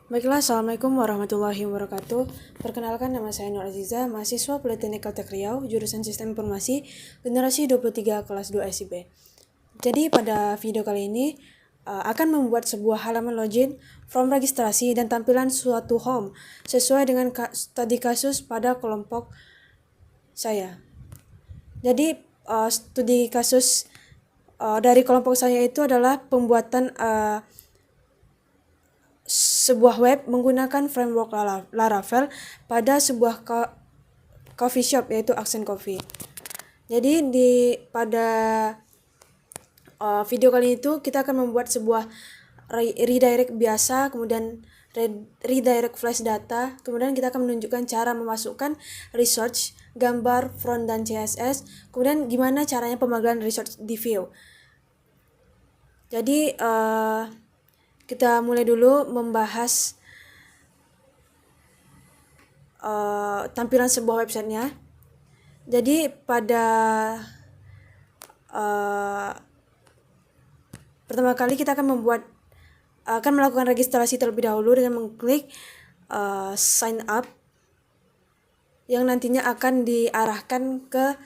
Baiklah, Assalamualaikum warahmatullahi wabarakatuh. Perkenalkan, nama saya Nur Aziza, mahasiswa Politeknik Kaltech Riau, jurusan Sistem Informasi, generasi 23 kelas 2 SIP. Jadi pada video kali ini akan membuat sebuah halaman login, form registrasi, dan tampilan suatu home sesuai dengan studi kasus pada kelompok saya. Jadi studi kasus dari kelompok saya itu adalah pembuatan sebuah web menggunakan framework Laravel pada sebuah coffee shop, yaitu Accent Coffee. Jadi pada video kali itu kita akan membuat sebuah redirect biasa, kemudian redirect flash data, kemudian kita akan menunjukkan cara memasukkan research, gambar, front, dan CSS, kemudian gimana caranya pemanggilan research di view. Jadi kita mulai dulu membahas tampilan sebuah websitenya. Jadi pada pertama kali kita akan melakukan registrasi terlebih dahulu dengan mengklik sign up, yang nantinya akan diarahkan ke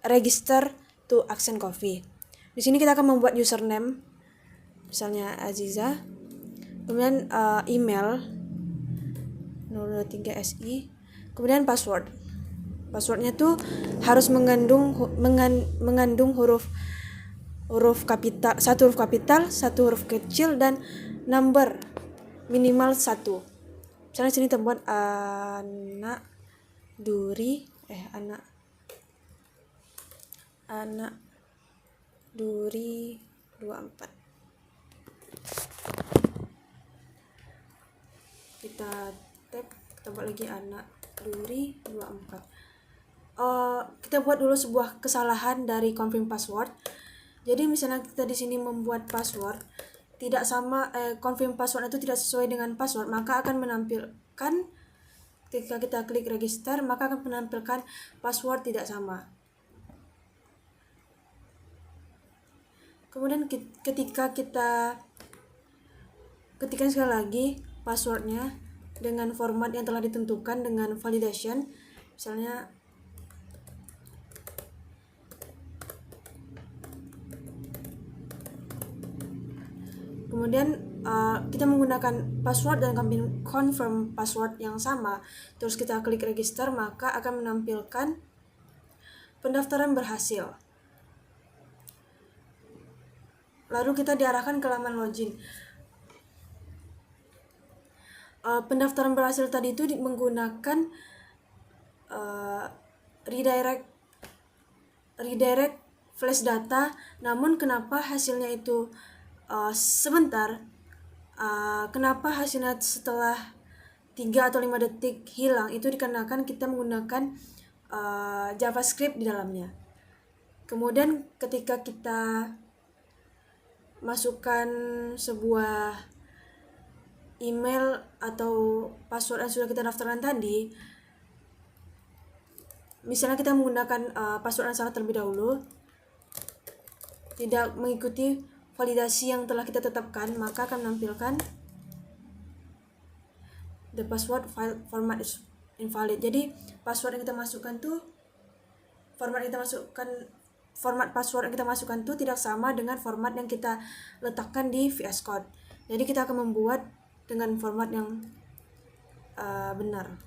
register to Accent Coffee. Di sini kita akan membuat username, misalnya Aziza, kemudian email 023SI, kemudian password. Passwordnya tuh harus mengandung huruf kapital, satu huruf kapital, satu huruf kecil, dan number minimal 1. Misalnya sini terbuat anak duri 24. Kita buat lagi anak duri 24. Kita buat dulu sebuah kesalahan dari confirm password. Jadi misalnya kita di sini membuat password tidak sama, confirm password itu tidak sesuai dengan password, maka akan menampilkan ketika kita klik register, maka akan menampilkan password tidak sama. Kemudian ketika kita ketikkan sekali lagi passwordnya dengan format yang telah ditentukan dengan validation, misalnya kemudian kita menggunakan password dan confirm password yang sama, terus kita klik register, maka akan menampilkan pendaftaran berhasil. Lalu kita diarahkan ke laman login. Pendaftaran berhasil tadi itu menggunakan redirect flash data, namun kenapa hasilnya itu sebentar, kenapa hasilnya setelah 3 atau 5 detik hilang, itu dikarenakan kita menggunakan JavaScript di dalamnya. Kemudian ketika kita masukkan sebuah email atau password yang sudah kita daftarkan tadi, misalnya kita menggunakan password yang salah terlebih dahulu, tidak mengikuti validasi yang telah kita tetapkan, maka akan menampilkan the password file format is invalid. Jadi password yang kita masukkan tuh, format password yang kita masukkan tuh tidak sama dengan format yang kita letakkan di VS Code. Jadi kita akan membuat dengan format yang benar.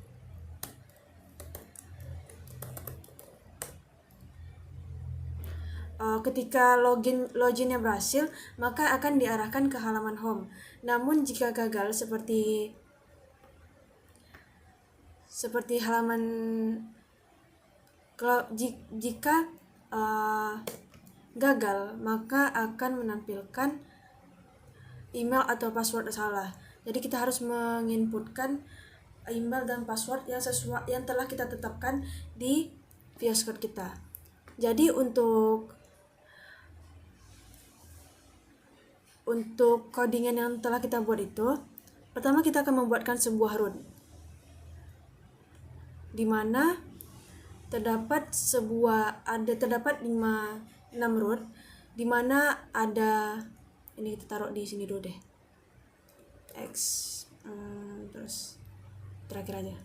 Ketika loginnya berhasil, maka akan diarahkan ke halaman home. Namun jika gagal seperti halaman, jika gagal, maka akan menampilkan email atau password salah. Jadi kita harus menginputkan email dan password yang sesuai yang telah kita tetapkan di VS Code kita. Jadi untuk codingan yang telah kita buat itu, pertama kita akan membuatkan sebuah root, di mana terdapat 6 root, di mana ada, ini kita taruh di sini dulu deh. x terus terakhir aja,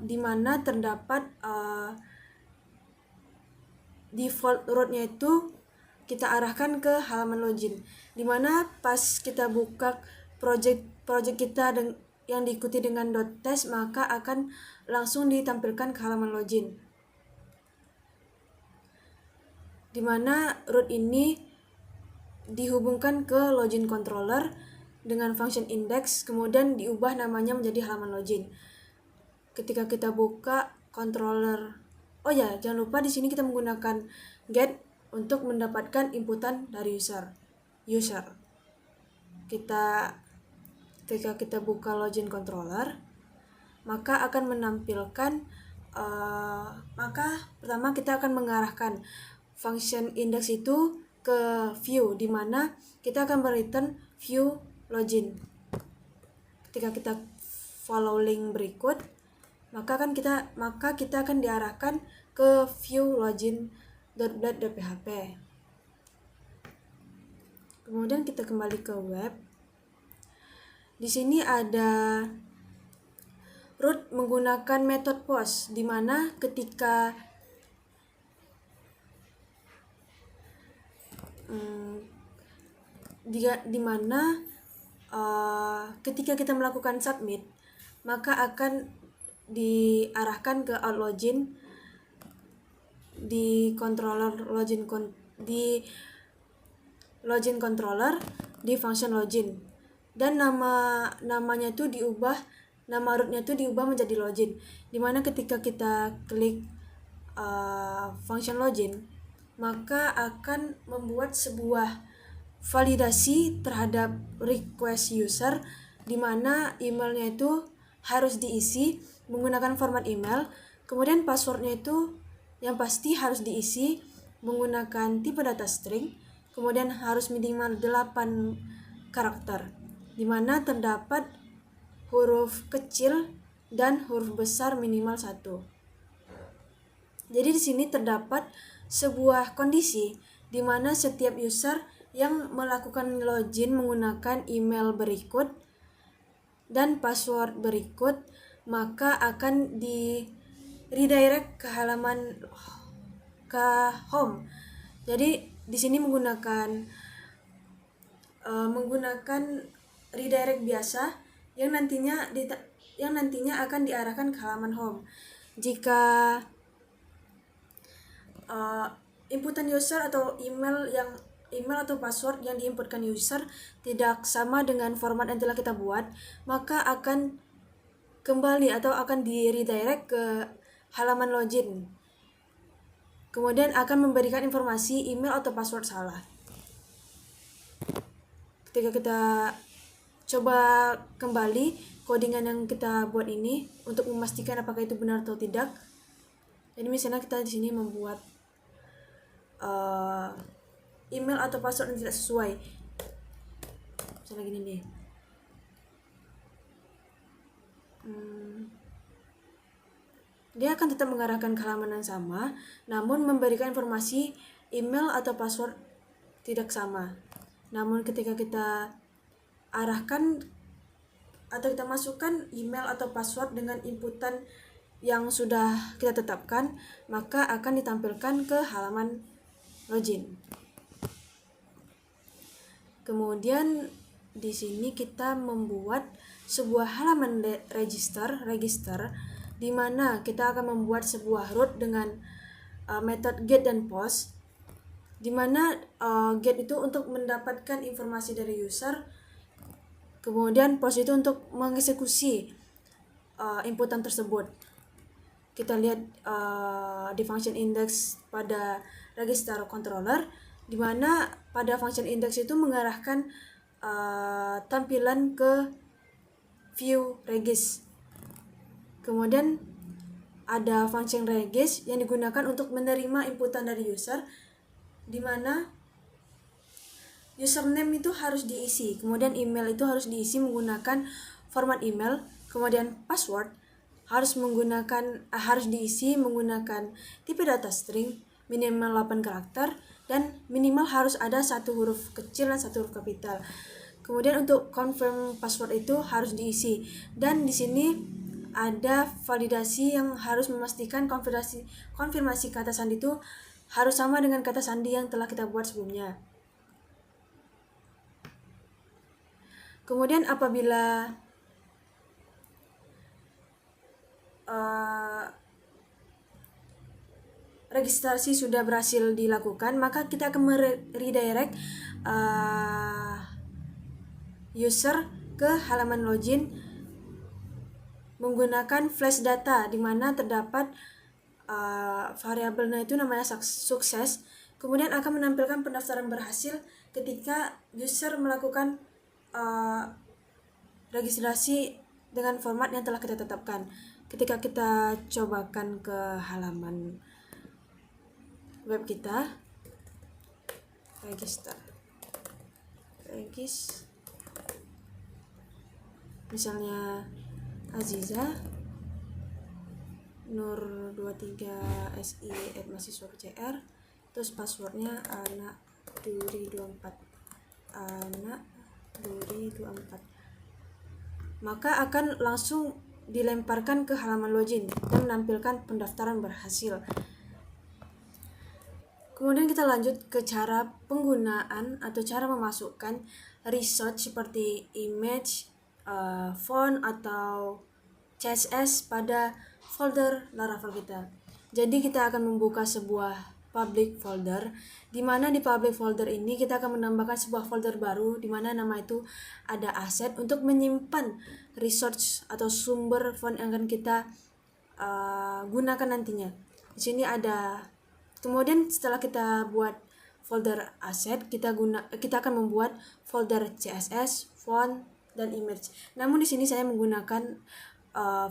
di mana terdapat default rootnya itu kita arahkan ke halaman login, dimana pas kita buka project kita yang diikuti dengan .test, maka akan langsung ditampilkan ke halaman login, dimana root ini dihubungkan ke login controller dengan function index, kemudian diubah namanya menjadi halaman login. Ketika kita buka controller, oh ya, jangan lupa di sini kita menggunakan get untuk mendapatkan inputan dari user. Ketika kita buka login controller, maka akan menampilkan maka pertama kita akan mengarahkan function index itu ke view, di mana kita akan return view login. Ketika kita follow link berikut, maka kita akan diarahkan ke view login.blade.php. Kemudian kita kembali ke web. Di sini ada root menggunakan method post, di mana ketika ketika kita melakukan submit, maka akan diarahkan ke out login di controller di login controller di function login, dan namanya itu diubah, nama rootnya itu diubah menjadi login, dimana ketika kita klik function login, maka akan membuat sebuah validasi terhadap request user, dimana emailnya itu harus diisi menggunakan format email, kemudian passwordnya itu yang pasti harus diisi menggunakan tipe data string, kemudian harus minimal 8 karakter, dimana terdapat huruf kecil dan huruf besar minimal 1. Jadi di sini terdapat sebuah kondisi di mana setiap user yang melakukan login menggunakan email berikut dan password berikut, maka akan di redirect ke home. Jadi di sini menggunakan redirect biasa yang nantinya akan diarahkan ke halaman home. Jika inputan user atau email atau password yang diinputkan user tidak sama dengan format yang telah kita buat, maka akan kembali atau akan di redirect ke halaman login, kemudian akan memberikan informasi email atau password salah. Ketika kita coba kembali codingan yang kita buat ini untuk memastikan apakah itu benar atau tidak. Jadi misalnya kita di sini membuat email atau password yang tidak sesuai, misalnya gini nih, dia akan tetap mengarahkan ke halaman yang sama, namun memberikan informasi email atau password tidak sama. Namun ketika kita arahkan atau kita masukkan email atau password dengan inputan yang sudah kita tetapkan, maka akan ditampilkan ke halaman login. Kemudian di sini kita membuat sebuah halaman register di mana kita akan membuat sebuah root dengan method get dan post, di mana get itu untuk mendapatkan informasi dari user, kemudian post itu untuk mengeksekusi inputan tersebut. Kita lihat di function index pada register controller, di mana pada function index itu mengarahkan tampilan ke view regis. Kemudian ada function regis yang digunakan untuk menerima inputan dari user, di mana username itu harus diisi, kemudian email itu harus diisi menggunakan format email, kemudian password harus diisi menggunakan tipe data string minimal 8 karakter dan minimal harus ada 1 huruf kecil dan 1 huruf kapital. Kemudian untuk confirm password itu harus diisi, dan di sini ada validasi yang harus memastikan konfirmasi kata sandi itu harus sama dengan kata sandi yang telah kita buat sebelumnya. Kemudian apabila registrasi sudah berhasil dilakukan, maka kita akan redirect user ke halaman login menggunakan flash data, di mana terdapat variabelnya itu namanya sukses. Kemudian akan menampilkan pendaftaran berhasil ketika user melakukan registrasi dengan format yang telah kita tetapkan. Ketika kita cobakan ke halaman web kita, misalnya Aziza Nur 23 SI@mahasiswa.cr, terus passwordnya anak duri 24, maka akan langsung dilemparkan ke halaman login dan menampilkan pendaftaran berhasil. Kemudian kita lanjut ke cara penggunaan atau cara memasukkan resource seperti image, font atau CSS pada folder Laravel kita. Jadi kita akan membuka sebuah public folder, di mana di public folder ini kita akan menambahkan sebuah folder baru, di mana nama itu ada aset untuk menyimpan resource atau sumber font yang akan kita gunakan nantinya. Di sini ada. Kemudian setelah kita buat folder aset, kita akan membuat folder CSS, font, dan image. Namun di sini saya menggunakan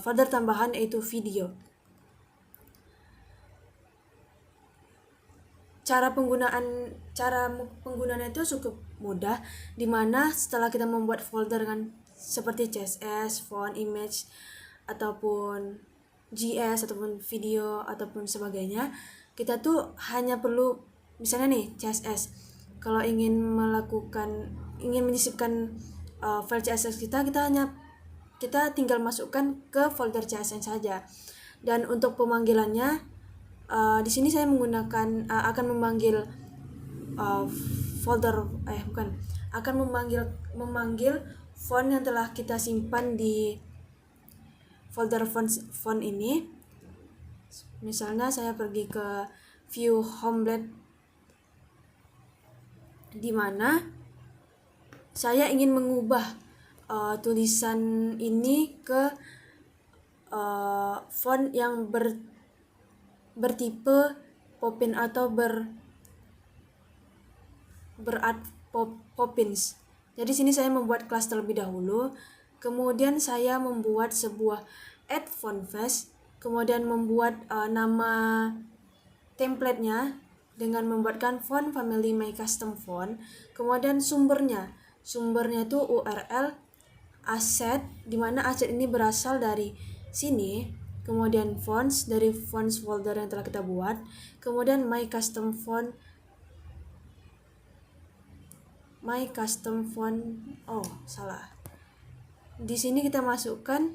folder tambahan yaitu video. Cara penggunaannya itu cukup mudah, dimana setelah kita membuat folder dengan seperti CSS, font, image, ataupun JS, ataupun video, ataupun sebagainya, kita tuh hanya perlu, misalnya nih CSS, kalau ingin menyisipkan file CSS kita tinggal masukkan ke folder CSS saja. Dan untuk pemanggilannya, di sini saya menggunakan akan memanggil memanggil font yang telah kita simpan di folder font ini. Misalnya saya pergi ke view homelet, di mana saya ingin mengubah tulisan ini ke font yang bertipe Poppins atau berart Poppins. Jadi sini saya membuat kelas terlebih dahulu, kemudian saya membuat sebuah add font face, kemudian membuat nama templatenya dengan membuatkan font family my custom font. Kemudian sumbernya itu URL aset, di mana aset ini berasal dari sini. Kemudian fonts dari fonts folder yang telah kita buat. Kemudian my custom font. Di sini kita masukkan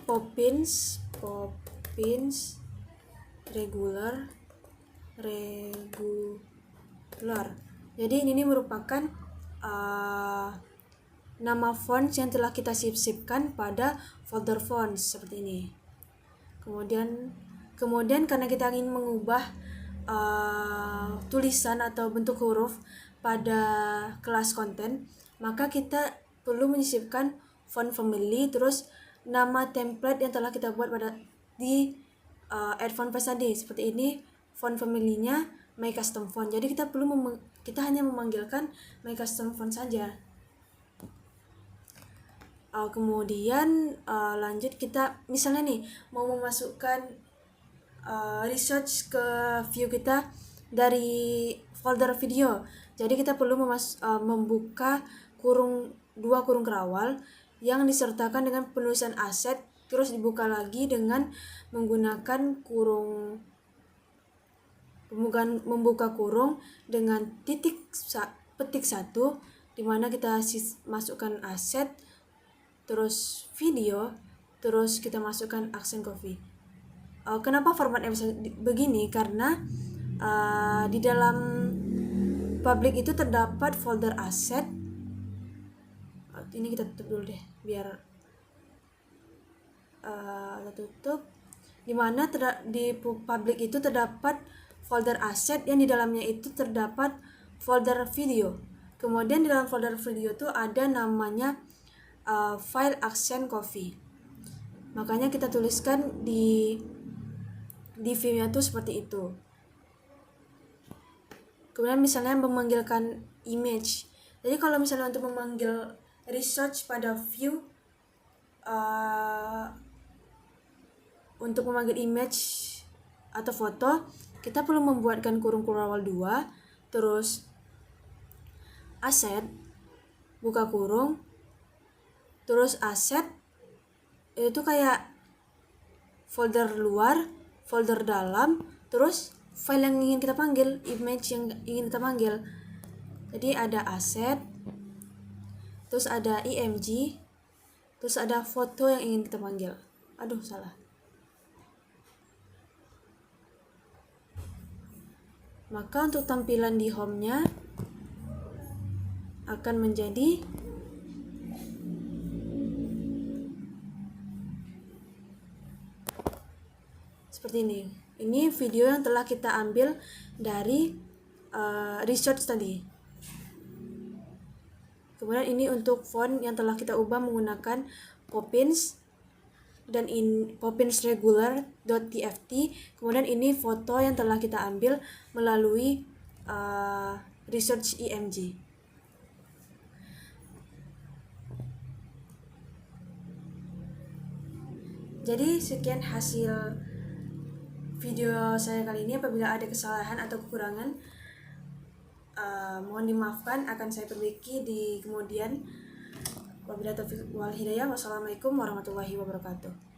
Poppins regular. Jadi ini merupakan nama fonts yang telah kita sisipkan pada folder fonts seperti ini. Kemudian karena kita ingin mengubah tulisan atau bentuk huruf pada kelas konten, maka kita perlu menyisipkan font family, terus nama template yang telah kita buat di add font face tadi. Seperti ini, font family-nya my custom font. Jadi kita hanya memanggilkan my custom font saja. Kemudian lanjut, kita misalnya nih mau memasukkan research ke view kita dari folder video. Jadi kita perlu membuka dua kurung kerawal yang disertakan dengan penulisan aset, terus dibuka lagi dengan menggunakan membuka kurung dengan petik satu, dimana kita masukkan aset, terus video, terus kita masukkan Accent Coffee. Kenapa formatnya bisa begini? Karena di dalam public itu terdapat folder aset. Ini kita tutup dulu deh biar kita tutup. Dimana di public itu terdapat folder aset yang di dalamnya itu terdapat folder video. Kemudian di dalam folder video itu ada namanya file Accent Coffee. Makanya kita tuliskan di view-nya tuh seperti itu. Kemudian misalnya memanggilkan image. Jadi kalau misalnya untuk memanggil research pada view, untuk memanggil image atau foto, kita perlu membuatkan kurung kurawal 2, terus aset, buka kurung, terus aset, itu kayak folder luar, folder dalam, terus file yang ingin kita panggil, image yang ingin kita panggil. Jadi ada aset, terus ada img, terus ada foto yang ingin kita panggil. Aduh, salah. Maka untuk tampilan di home-nya akan menjadi seperti ini. Ini video yang telah kita ambil dari research tadi. Kemudian ini untuk font yang telah kita ubah menggunakan Poppins dan Poppins regular.tft. Kemudian ini foto yang telah kita ambil melalui research img. Jadi sekian hasil video saya kali ini. Apabila ada kesalahan atau kekurangan, mohon dimaafkan, akan saya perbaiki di kemudian. Wabillahi taufiq wal hidayah. Wassalamualaikum warahmatullahi wabarakatuh.